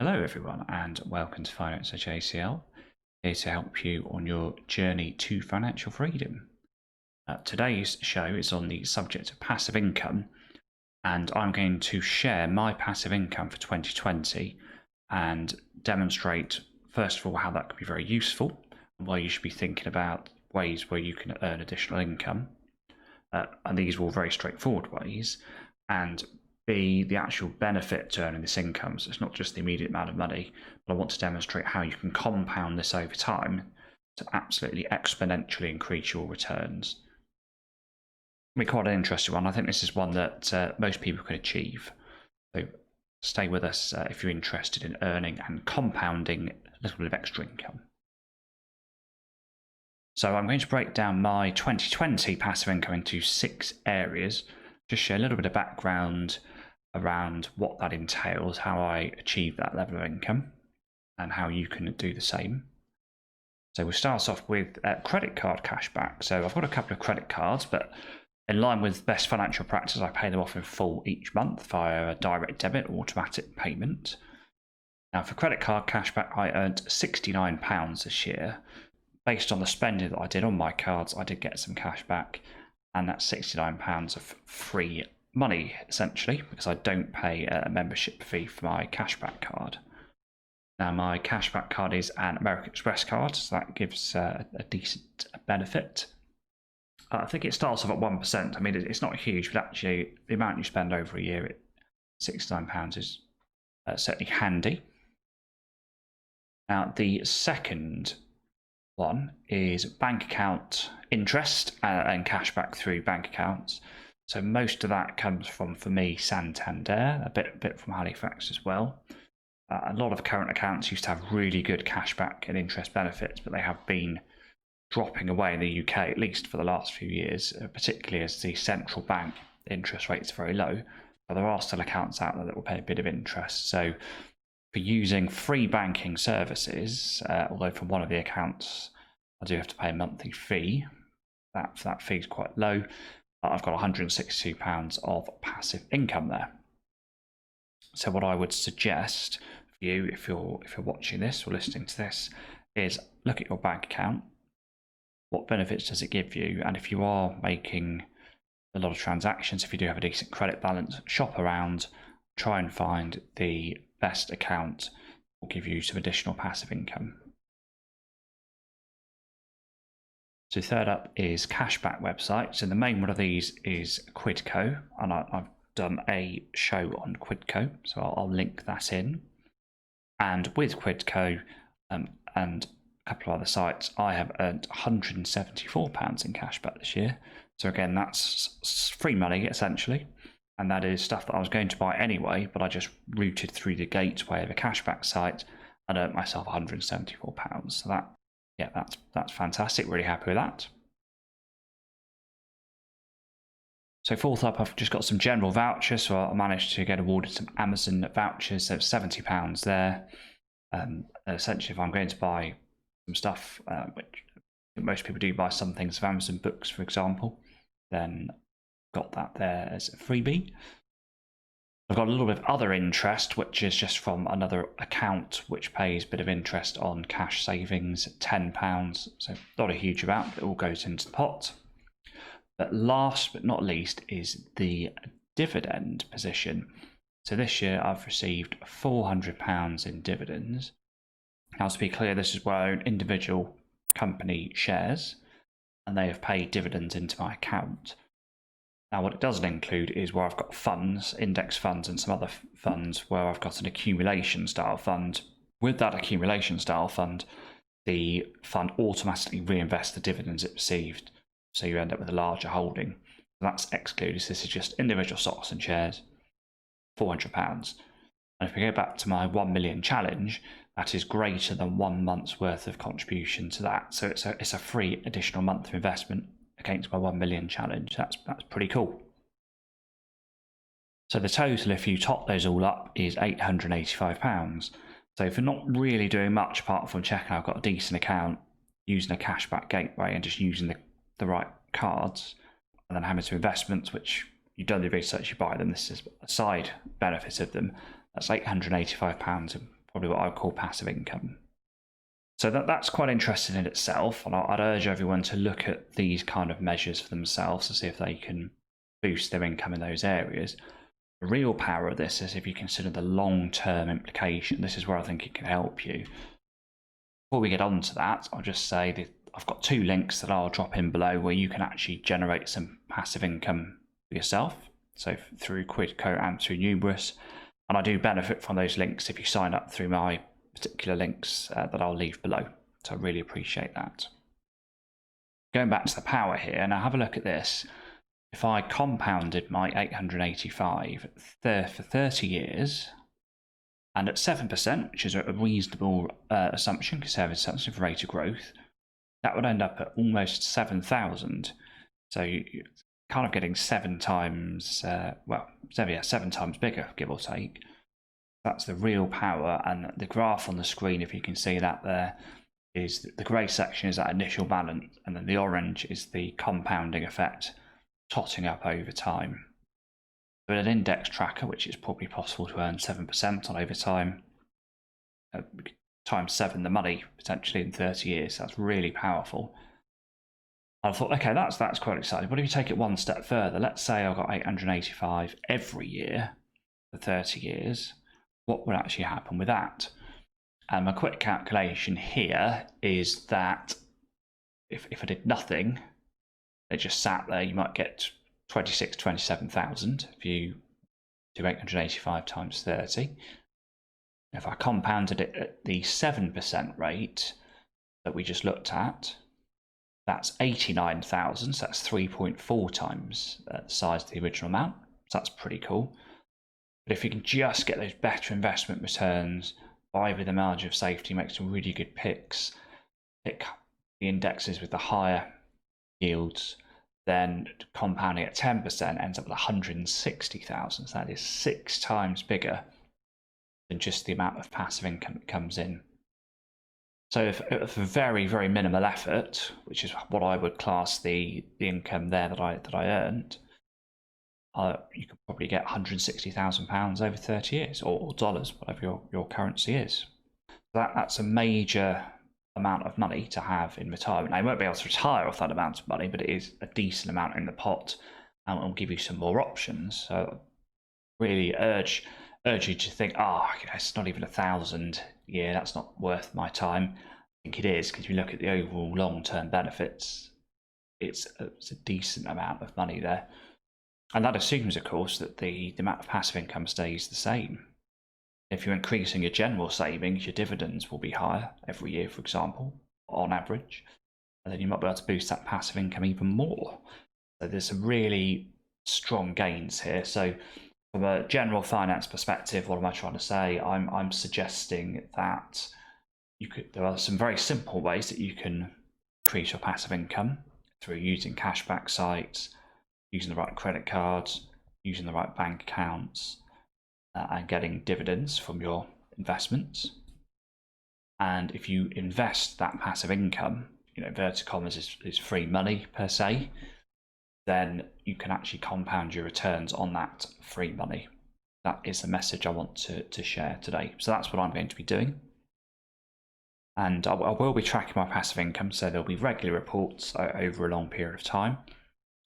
Hello everyone and welcome to Finance at JCL, here to help you on your journey to financial freedom. Today's show is on the subject of passive income, and I'm going to share my passive income for 2020 and demonstrate first of all how that could be very useful and why you should be thinking about ways where you can earn additional income. And these are all very straightforward ways, and the actual benefit to earning this income. So it's not just the immediate amount of money, but I want to demonstrate how you can compound this over time to absolutely exponentially increase your returns. It'll be quite an interesting one. I think this is one that most people can achieve. So stay with us if you're interested in earning and compounding a little bit of extra income. So I'm going to break down my 2020 passive income into 6 areas, just share a little bit of background around what that entails, how I achieve that level of income, and how you can do the same. So we'll start off with credit card cashback. So I've got a couple of credit cards, but in line with best financial practice, I pay them off in full each month via a direct debit automatic payment. Now for credit card cashback, I earned £69 this year. Based on the spending that I did on my cards, I did get some cash back, and that's £69 of free money, essentially, because I don't pay a membership fee for my cashback card. Now, my cashback card is an American Express card, so that gives a decent benefit. I think it starts off at 1%. I mean, it's not huge, but actually, the amount you spend over a year, £69 is certainly handy. Now, the second one is bank account interest and cashback through bank accounts. So most of that comes from, for me, Santander, a bit from Halifax as well. A lot of current accounts used to have really good cashback and interest benefits, but they have been dropping away in the UK, at least for the last few years, particularly as the central bank interest rates are very low. But there are still accounts out there that will pay a bit of interest. So for using free banking services, although for one of the accounts I do have to pay a monthly fee, that fee is quite low. I've got £162 of passive income there. So what I would suggest for you, if you're watching this or listening to this, is look at your bank account. What benefits does it give you? And if you are making a lot of transactions, if you do have a decent credit balance, shop around, try and find the best account will give you some additional passive income. So third up is cashback websites, and the main one of these is Quidco, and I've done a show on Quidco, so I'll link that in. And with Quidco and a couple of other sites, I have earned £174 in cashback this year. So again, that's free money essentially. And that is stuff that I was going to buy anyway, but I just routed through the gateway of a cashback site and earned myself £174. So that's fantastic. Really happy with that. So fourth up, I've just got some general vouchers. So I managed to get awarded some Amazon vouchers. So £70 there. Essentially, if I'm going to buy some stuff, which most people do buy some things of Amazon books, for example, then got that there as a freebie. I've got a little bit of other interest, which is just from another account which pays a bit of interest on cash savings, £10. So not a huge amount, but it all goes into the pot. But last but not least is the dividend position. So this year I've received £400 in dividends. Now, to be clear, this is where I own individual company shares, and they have paid dividends into my account. Now, what it doesn't include is where I've got funds, index funds, and some other funds where I've got an accumulation style fund. With that accumulation style fund, the fund automatically reinvests the dividends it received, so you end up with a larger holding. That's excluded. So this is just individual stocks and shares, £400. And if we go back to my 1 million challenge, that is greater than 1 month's worth of contribution to that. So it's a free additional month of investment against my 1 million challenge. That's pretty cool. So the total, if you top those all up, is £885. So for not really doing much apart from checking I've got a decent account, using a cashback gateway and just using the right cards, and then having some investments, which you've done the research, you buy them, this is a side benefit of them, that's £885 in probably what I would call passive income. So that's quite interesting in itself, and I'd urge everyone to look at these kind of measures for themselves to see if they can boost their income in those areas. The real power of this is if you consider the long-term implication. This is where I think it can help you. Before we get on to that, I'll just say that I've got 2 links that I'll drop in below where you can actually generate some passive income for yourself. So through Quidco and through Numerous. And I do benefit from those links if you sign up through my particular links that I'll leave below. So I really appreciate that. Going back to the power here, now have a look at this. If I compounded my 885 for 30 years, and at 7%, which is a reasonable assumption, conservative assumption for rate of growth, that would end up at almost 7,000. So you're kind of getting 7 times, 7 times bigger, give or take. That's the real power, and the graph on the screen, if you can see that there, is the grey section is that initial balance, and then the orange is the compounding effect, totting up over time. With an index tracker, which is probably possible to earn 7% on over time, times 7 the money potentially in 30 years. That's really powerful. I thought, okay, that's quite exciting. But if you take it one step further, let's say I've got 885 every year for 30 years. What would actually happen with that? And my quick calculation here is that if I did nothing, they just sat there, you might get 27,000 if you do 885 times 30. If I compounded it at the 7% rate that we just looked at, that's 89,000, so that's 3.4 times the size of the original amount. So that's pretty cool. But if you can just get those better investment returns, buy with a margin of safety, make some really good picks, pick the indexes with the higher yields, then compounding at 10% ends up with 160,000. So that is 6 times bigger than just the amount of passive income that comes in. So for very, very minimal effort, which is what I would class the income there that I earned, you could probably get £160,000 over 30 years, or dollars, whatever your currency is. That's a major amount of money to have in retirement. Now, you won't be able to retire off that amount of money, but it is a decent amount in the pot, and will give you some more options. So really urge you to think, it's not even 1,000 a year, that's not worth my time. I think it is, because if you look at the overall long-term benefits, it's a decent amount of money there. And that assumes, of course, that the amount of passive income stays the same. If you're increasing your general savings, your dividends will be higher every year, for example, on average. And then you might be able to boost that passive income even more. So there's some really strong gains here. So from a general finance perspective, what am I trying to say? I'm suggesting that there are some very simple ways that you can increase your passive income through using cashback sites, using the right credit cards, using the right bank accounts, and getting dividends from your investments. And if you invest that passive income, inverted commas is free money per se, then you can actually compound your returns on that free money. That is the message I want to share today. So that's what I'm going to be doing. And I will be tracking my passive income, so there'll be regular reports over a long period of time.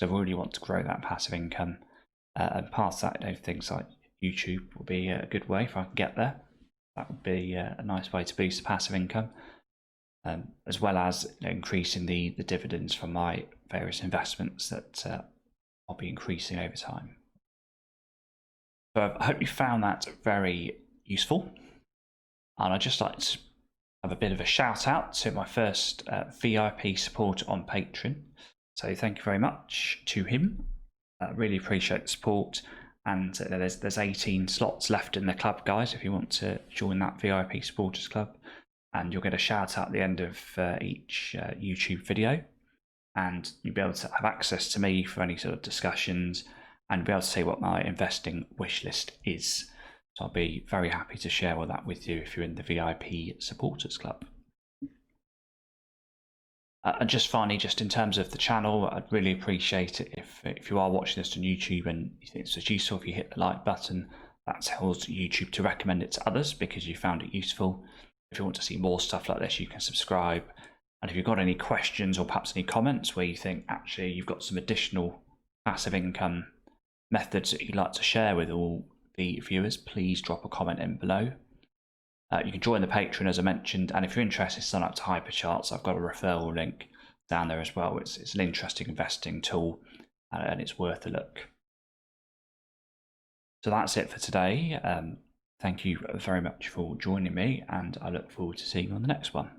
So I really want to grow that passive income, and past that, things like YouTube will be a good way if I can get there. That would be a nice way to boost the passive income, as well as increasing the dividends from my various investments that I'll be increasing over time. So I hope you found that very useful, and I'd just like to have a bit of a shout out to my first VIP supporter on Patreon. So thank you very much to him. I really appreciate the support. And there's 18 slots left in the club, guys, if you want to join that VIP supporters club. And you'll get a shout out at the end of each YouTube video. And you'll be able to have access to me for any sort of discussions, and be able to see what my investing wish list is. So I'll be very happy to share all that with you if you're in the VIP supporters club. And just finally, just in terms of the channel, I'd really appreciate it if you are watching this on YouTube and you think it's useful, if you hit the like button, that tells YouTube to recommend it to others because you found it useful. If you want to see more stuff like this, you can subscribe. And if you've got any questions or perhaps any comments where you think actually you've got some additional passive income methods that you'd like to share with all the viewers, please drop a comment in below. You can join the Patreon as I mentioned, and if you're interested, sign up to Hypercharts. I've got a referral link down there as well. It's an interesting investing tool and it's worth a look. So that's it for today. Thank you very much for joining me, and I look forward to seeing you on the next one.